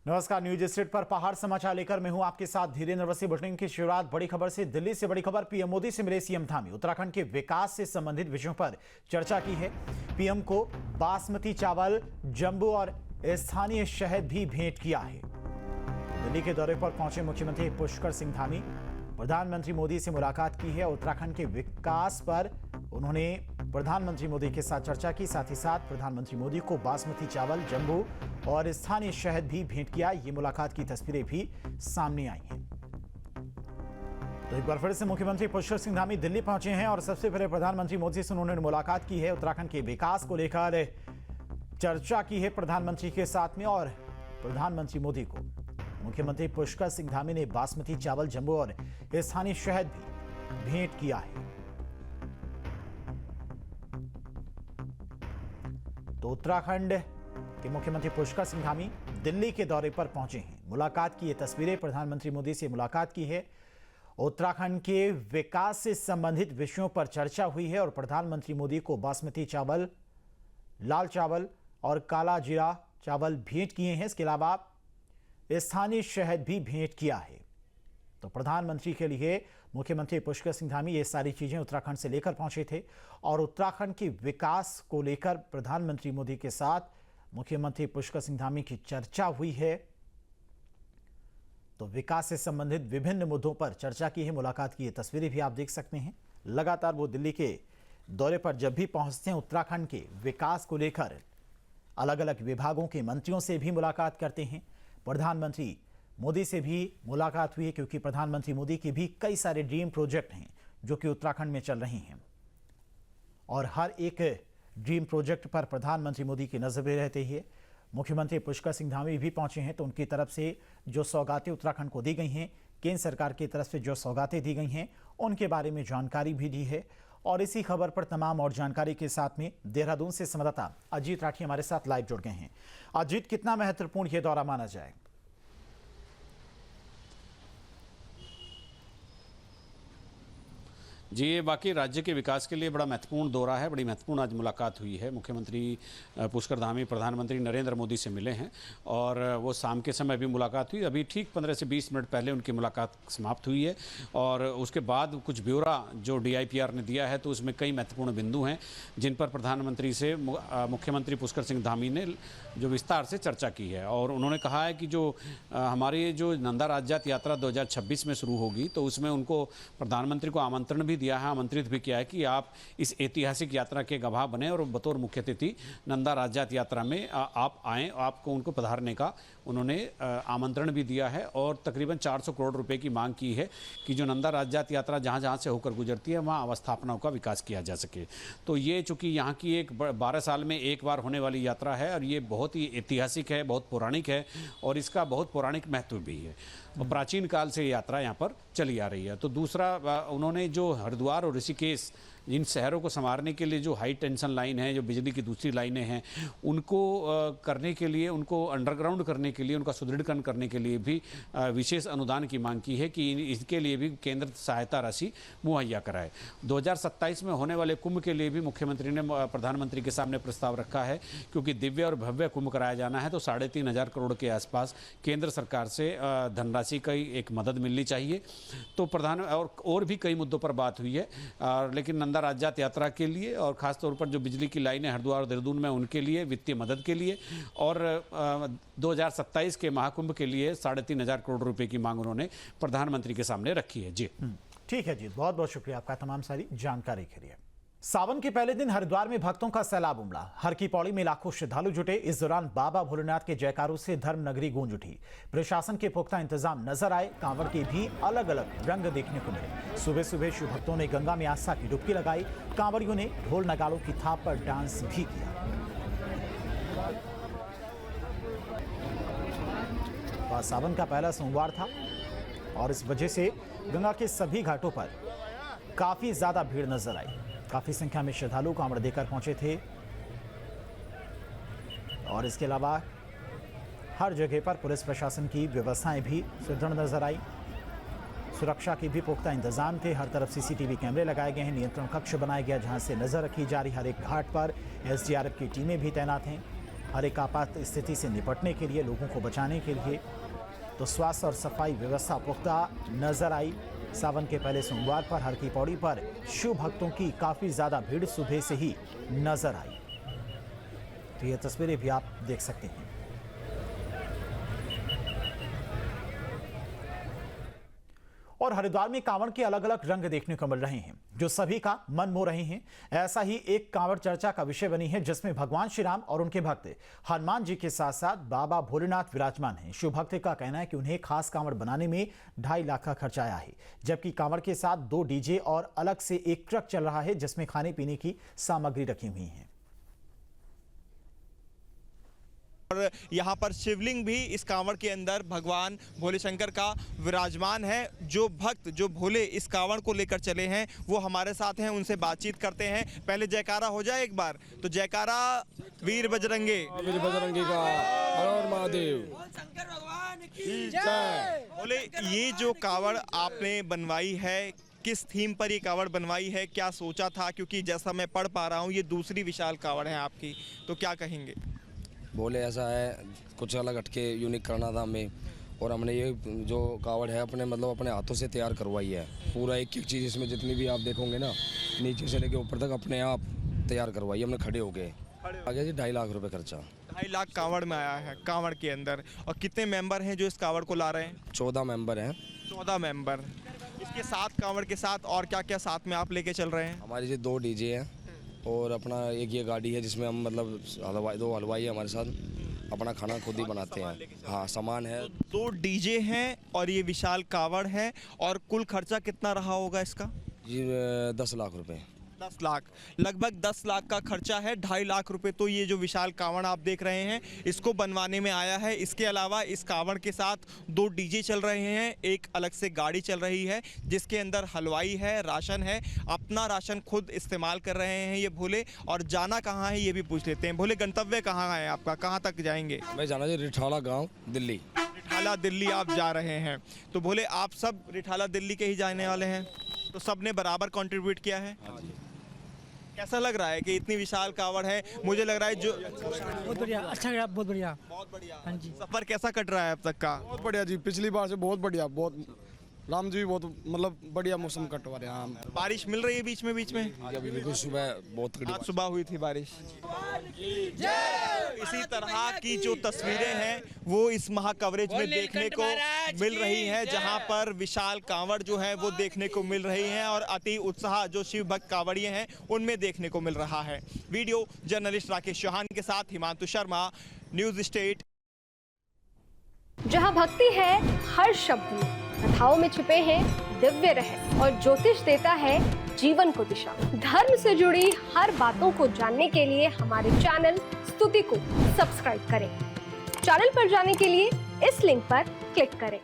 नमस्कार, news street पर पहाड़ समाचार लेकर मैं हूं आपके साथ धीरेन्द्र वसी। बुलेटिन की शुरुआत बड़ी खबर से। दिल्ली से बड़ी खबर। पीएम मोदी से मिले सीएम धामी। उत्तराखंड के विकास से संबंधित विषयों पर चर्चा की है। पीएम को बासमती चावल, जंबू और स्थानीय शहद भी भेंट किया है। दिल्ली के दौरे पर पहुंचे मुख्यमंत्री पुष्कर सिंह धामी। प्रधानमंत्री मोदी से मुलाकात की है। उत्तराखंड के विकास पर उन्होंने प्रधानमंत्री मोदी के साथ चर्चा की। साथ ही साथ प्रधानमंत्री मोदी को बासमती चावल, जंबू और स्थानीय शहद भी भेंट किया। ये मुलाकात की तस्वीरें भी सामने आई हैं। तो एक बार फिर से मुख्यमंत्री पुष्कर सिंह धामी दिल्ली पहुंचे हैं और सबसे पहले प्रधानमंत्री मोदी से उन्होंने मुलाकात की है। उत्तराखंड के विकास को लेकर चर्चा की है प्रधानमंत्री के साथ में। और प्रधानमंत्री मोदी को मुख्यमंत्री पुष्कर सिंह धामी ने बासमती चावल, जंबू और स्थानीय शहद भी भेंट किया है। तो उत्तराखंड के मुख्यमंत्री पुष्कर सिंह धामी दिल्ली के दौरे पर पहुंचे हैं। मुलाकात की ये तस्वीरें, प्रधानमंत्री मोदी से मुलाकात की है। उत्तराखंड के विकास से संबंधित विषयों पर चर्चा हुई है और प्रधानमंत्री मोदी को बासमती चावल, लाल चावल और काला जीरा चावल भेंट किए हैं। इसके अलावा स्थानीय शहद भी भेंट किया है। तो प्रधानमंत्री के लिए मुख्यमंत्री पुष्कर सिंह धामी ये सारी चीजें उत्तराखंड से लेकर पहुंचे थे और उत्तराखंड के विकास को लेकर प्रधानमंत्री मोदी के साथ मुख्यमंत्री पुष्कर सिंह धामी की चर्चा हुई है। तो विकास से संबंधित विभिन्न मुद्दों पर चर्चा की है। मुलाकात की ये तस्वीरें भी आप देख सकते हैं। लगातार वो दिल्ली के दौरे पर जब भी पहुंचते हैं, उत्तराखंड के विकास को लेकर अलग अलग विभागों के मंत्रियों से भी मुलाकात करते हैं। प्रधानमंत्री मोदी से भी मुलाकात हुई है क्योंकि प्रधानमंत्री मोदी के भी कई सारे ड्रीम प्रोजेक्ट हैं जो कि उत्तराखंड में चल रही हैं और हर एक ड्रीम प्रोजेक्ट पर प्रधानमंत्री मोदी की नजर भी रहती है। मुख्यमंत्री पुष्कर सिंह धामी भी पहुंचे हैं तो उनकी तरफ से जो सौगातें उत्तराखंड को दी गई हैं, केंद्र सरकार की तरफ से जो सौगातें दी गई हैं, उनके बारे में जानकारी भी दी है। और इसी खबर पर तमाम और जानकारी के साथ में देहरादून से संवाददाता अजीत राठी हमारे साथ लाइव जुड़ गए हैं। अजीत, कितना महत्वपूर्ण यह दौरा माना जाए? जी, ये बाकी राज्य के विकास के लिए बड़ा महत्वपूर्ण दौरा है। बड़ी महत्वपूर्ण आज मुलाकात हुई है। मुख्यमंत्री पुष्कर धामी प्रधानमंत्री नरेंद्र मोदी से मिले हैं और वो शाम के समय भी मुलाकात हुई। अभी ठीक 15 से 20 मिनट पहले उनकी मुलाकात समाप्त हुई है और उसके बाद कुछ ब्यौरा जो DIPR ने दिया है तो उसमें कई महत्वपूर्ण बिंदु हैं जिन पर प्रधानमंत्री से मुख्यमंत्री पुष्कर सिंह धामी ने जो विस्तार से चर्चा की है। और उन्होंने कहा है कि जो हमारी जो नंदा राज्यात यात्रा 2026 में शुरू होगी तो उसमें उनको प्रधानमंत्री को आमंत्रण भी दिया है, आमंत्रित भी किया है कि आप इस ऐतिहासिक यात्रा के गवाह बने और बतौर मुख्य अतिथि नंदा राज्यात यात्रा में आप आएँ। आपको उनको पधारने का उन्होंने आमंत्रण भी दिया है और तकरीबन 400 करोड़ रुपए की मांग की है कि जो नंदा राज्यात यात्रा जहाँ जहाँ से होकर गुजरती है वहाँ अवस्थापनाओं का विकास किया जा सके। तो ये चूँकि यहाँ की एक 12 साल में एक बार होने वाली यात्रा है और ये बहुत ही ऐतिहासिक है, बहुत पौराणिक है और इसका बहुत पौराणिक महत्व भी है। और प्राचीन काल से यात्रा यहाँ पर चली आ रही है। तो दूसरा, उन्होंने जो हरिद्वार और ऋषिकेश इन शहरों को संवारने के लिए जो हाई टेंशन लाइन है, जो बिजली की दूसरी लाइनें हैं, उनको करने के लिए, उनको अंडरग्राउंड करने के लिए, उनका सुदृढ़ीकरण करने के लिए भी विशेष अनुदान की मांग की है कि इसके लिए भी केंद्र सहायता राशि मुहैया कराए। 2027 में होने वाले कुंभ के लिए भी मुख्यमंत्री ने प्रधानमंत्री के सामने प्रस्ताव रखा है क्योंकि दिव्य और भव्य कुंभ कराया जाना है तो 3,500 करोड़ के आसपास केंद्र सरकार से धनराशि की एक मदद मिलनी चाहिए। तो और भी कई मुद्दों पर बात हुई है लेकिन नंदा राज्यात यात्रा के लिए और खासतौर पर जो बिजली की लाइनें हरिद्वार और देहरादून में उनके लिए वित्तीय मदद के लिए और 2027 के महाकुंभ के लिए 3,500 करोड़ रुपए की मांग उन्होंने प्रधानमंत्री के सामने रखी है। जी ठीक है जी, बहुत बहुत शुक्रिया आपका तमाम सारी जानकारी के लिए। सावन के पहले दिन हरिद्वार में भक्तों का सैलाब उमड़ा। हर की पौड़ी में लाखों श्रद्धालु जुटे। इस दौरान बाबा भोलेनाथ के जयकारों से धर्म नगरी गूंज उठी। प्रशासन के पुख्ता इंतजाम नजर आए। कांवड़ के भी अलग अलग रंग देखने को मिले। सुबह सुबह शिव भक्तों ने गंगा में आस्था की डुबकी लगाई। कांवड़ियों ने ढोल नगाड़ों की थाप पर डांस भी किया। आज सावन का पहला सोमवार था और इस वजह से गंगा के सभी घाटों पर काफी ज्यादा भीड़ नजर आई। काफी संख्या में श्रद्धालु कांवड़ देकर पहुंचे थे और इसके अलावा हर जगह पर पुलिस प्रशासन की व्यवस्थाएं भी सुदृढ़ नजर आई। सुरक्षा के भी पुख्ता इंतजाम थे। हर तरफ CCTV कैमरे लगाए गए हैं। नियंत्रण कक्ष बनाया गया जहां से नजर रखी जा रही। हर एक घाट पर SDRF की टीमें भी तैनात हैं। हर एक आपात स्थिति से निपटने के लिए, लोगों को बचाने के लिए तो स्वास्थ्य और सफाई व्यवस्था पुख्ता नजर आई। सावन के पहले सोमवार पर हर की पौड़ी पर शिव भक्तों की काफी ज्यादा भीड़ सुबह से ही नजर आई। तो ये तस्वीरें भी आप देख सकते हैं। और हरिद्वार में कांवड़ के अलग अलग रंग देखने को मिल रहे हैं जो सभी का मन मोह रहे हैं। ऐसा ही एक कांवड़ चर्चा का विषय बनी है जिसमें भगवान श्री राम और उनके भक्त हनुमान जी के साथ साथ बाबा भोलेनाथ विराजमान हैं। शिव भक्त का कहना है कि उन्हें खास कांवड़ बनाने में 2.5 लाख का खर्चा आया है, जबकि कांवड़ के साथ 2 डीजे और अलग से एक ट्रक चल रहा है जिसमें खाने पीने की सामग्री रखी हुई है। और यहाँ पर शिवलिंग भी इस कांवड़ के अंदर भगवान भोले शंकर का विराजमान है। जो भक्त जो भोले इस कांवड़ को लेकर चले हैं वो हमारे साथ हैं, उनसे बातचीत करते हैं। पहले जयकारा हो जाए एक बार, तो जयकारा वीर बजरंगी का हर हर महादेव। बोले ये जो कांवड़ आपने बनवाई है, किस थीम पर ये कांवड़ बनवाई है, क्या सोचा था? क्योंकि जैसा मैं पढ़ पा रहा हूँ ये दूसरी विशाल कांवड़ है आपकी, तो क्या कहेंगे? बोले ऐसा है, कुछ अलग हटके यूनिक करना था हमें, और हमने ये जो कावड़ है अपने अपने हाथों से तैयार करवाई है। पूरा एक एक चीज़ इसमें जितनी भी आप देखोगे ना, नीचे से लेके ऊपर तक अपने आप तैयार करवाई हमने खड़े हो गए। आगे जी 2.5 लाख रुपए खर्चा। 2.5 लाख कांवड़ में आया है, कांवड़ के अंदर। और कितने मेंबर हैं जो इस कांवड़ को ला रहे हैं? 14 मेंबर हैं। 14 मेंबर। इसके साथ कांवड़ के साथ और क्या क्या साथ में आप लेके चल रहे हैं? हमारी जी 2 डीजे हैं और अपना एक ये गाड़ी है जिसमें हम 2 हलवाई है हमारे साथ, अपना खाना खुद ही बनाते हैं। हाँ, सामान है। 2 डीजे हैं और ये विशाल कांवड़ है। और कुल खर्चा कितना रहा होगा इसका? जी 10 लाख रुपए। 10 लाख, लगभग 10 लाख का खर्चा है। 2.5 लाख रुपए तो ये जो विशाल कांवड़ आप देख रहे हैं इसको बनवाने में आया है। इसके अलावा इस कांवड़ के साथ 2 डीजे चल रहे हैं, एक अलग से गाड़ी चल रही है जिसके अंदर हलवाई है, राशन है। अपना राशन खुद इस्तेमाल कर रहे हैं ये भोले। और जाना कहाँ है ये भी पूछ लेते हैं। भोले, गंतव्य कहाँ है आपका, कहाँ तक जाएंगे? मैं जाना जी रिठाला गाँव, दिल्ली। रिठाला दिल्ली आप जा रहे हैं, तो भोले आप सब रिठाला दिल्ली के ही जाने वाले हैं, तो सबने बराबर कंट्रीब्यूट किया है। कैसा लग रहा है कि इतनी विशाल कांवड़ है? मुझे लग रहा है जो बहुत बढ़िया, अच्छा लगा, बहुत बढ़िया। बहुत बढ़िया। हाँ जी। सफर कैसा कट रहा है अब तक का? बहुत बढ़िया जी, पिछली बार से बहुत बढ़िया। बहुत राम जी भी बहुत बढ़िया मौसम कटवा रहे हैं। बारिश मिल रही है बीच में? अभी बिल्कुल सुबह बहुत तगड़ी आज सुबह हुई थी बारिश। इसी तरह की जो तस्वीरें हैं वो इस महाकवरेज में देखने को मिल रही हैं, जहां पर विशाल कांवड़ जो है वो देखने को मिल रही हैं और अति उत्साह जो शिव भक्त कांवड़िए हैं उनमें देखने को मिल रहा है। वीडियो जर्नलिस्ट राकेश चौहान के साथ हिमांशु शर्मा, न्यूज स्टेट। जहाँ भक्ति है हर शब्द में, कथाओं में छिपे हैं दिव्य रहस्य और ज्योतिष देता है जीवन को दिशा। धर्म से जुड़ी हर बातों को जानने के लिए हमारे चैनल स्तुति को सब्सक्राइब करें। चैनल पर जाने के लिए इस लिंक पर क्लिक करें।